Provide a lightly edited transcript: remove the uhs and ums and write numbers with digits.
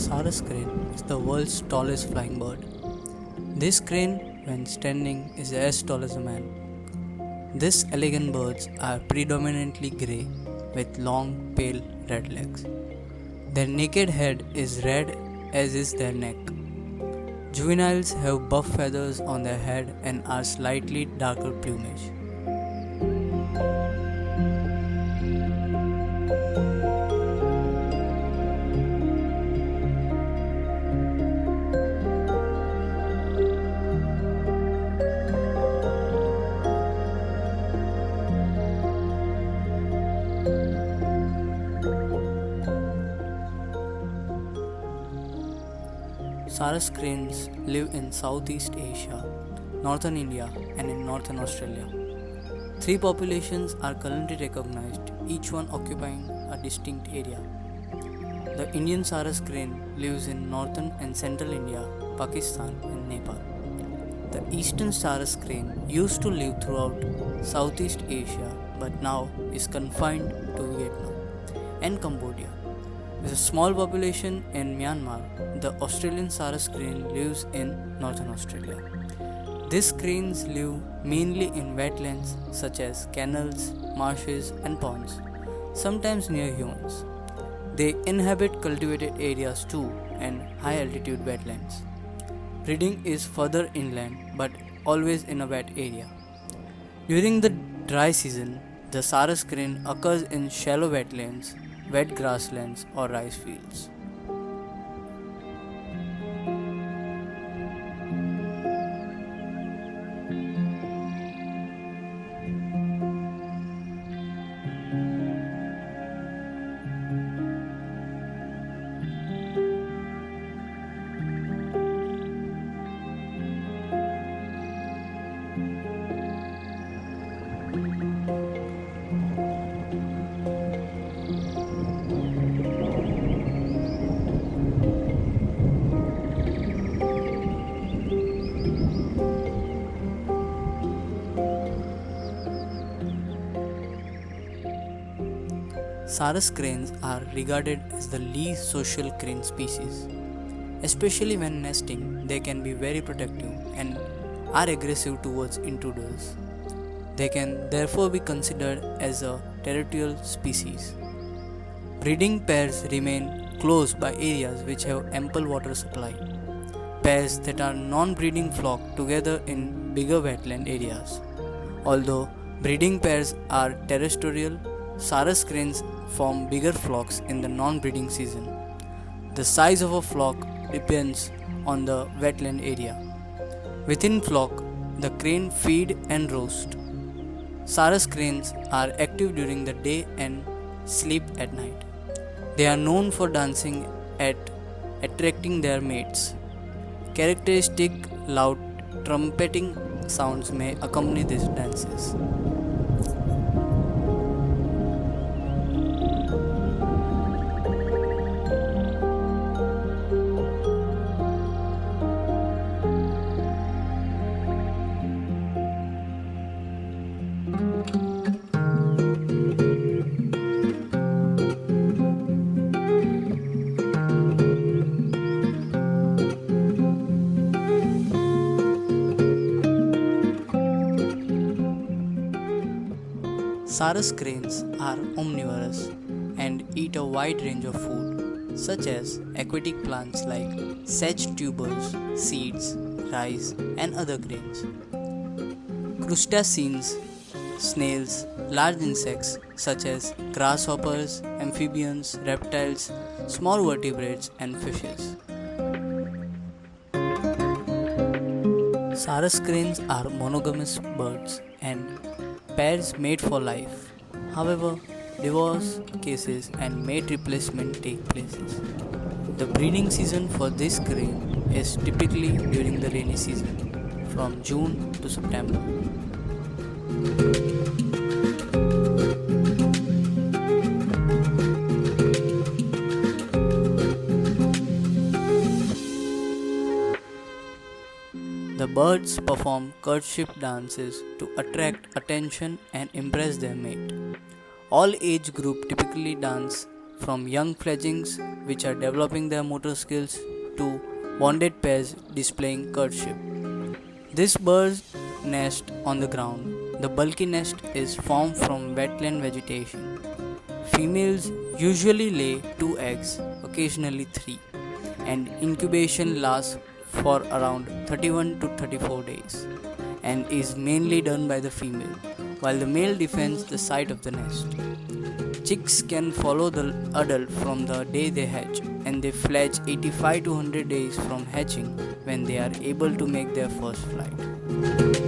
Sarus crane is the world's tallest flying bird. This crane, when standing, is as tall as a man. These elegant birds are predominantly grey with long, pale red legs. Their naked head is red, as is their neck. Juveniles have buff feathers on their head and are slightly darker plumage. Sarus cranes live in Southeast Asia, Northern India, and in Northern Australia. Three populations are currently recognized, each one occupying a distinct area. The Indian Sarus crane lives in northern and central India, Pakistan, and Nepal. The Eastern Sarus crane used to live throughout Southeast Asia but now is confined to Vietnam and Cambodia. With a small population in Myanmar, the Australian Sarus crane lives in northern Australia. These cranes live mainly in wetlands such as canals, marshes, and ponds, sometimes near humans. They inhabit cultivated areas too and high altitude wetlands. Breeding is further inland but always in a wet area. During the dry season, the Sarus crane occurs in shallow wetlands, wet grasslands, or rice fields. Sarus cranes are regarded as the least social crane species. Especially when nesting, they can be very protective and are aggressive towards intruders. They can therefore be considered as a territorial species. Breeding pairs remain close by areas which have ample water supply. Pairs that are non-breeding flock together in bigger wetland areas. Although breeding pairs are terrestrial, Sarus cranes form bigger flocks in the non-breeding season. The size of a flock depends on the wetland area. Within flock, the crane feed and roast. Sarus cranes are active during the day and sleep at night. They are known for dancing at attracting their mates. Characteristic loud trumpeting sounds may accompany these dances. Sarus cranes are omnivorous and eat a wide range of food, such as aquatic plants like sedge tubers, seeds, rice, and other grains. Crustaceans, snails, large insects such as grasshoppers, amphibians, reptiles, small vertebrates, and fishes. Sarus cranes are monogamous birds and pairs mate for life. However, divorce cases and mate replacement take places. The breeding season for this crane is typically during the rainy season, from June to September. The birds perform courtship dances to attract attention and impress their mate. All age group typically dance from young fledglings which are developing their motor skills to bonded pairs displaying courtship. This birds nest on the ground. The bulky nest is formed from wetland vegetation. Females usually lay 2 eggs, occasionally 3, and incubation lasts for around 31 to 34 days and is mainly done by the female, while the male defends the site of the nest. Chicks can follow the adult from the day they hatch, and they fledge 85 to 100 days from hatching when they are able to make their first flight.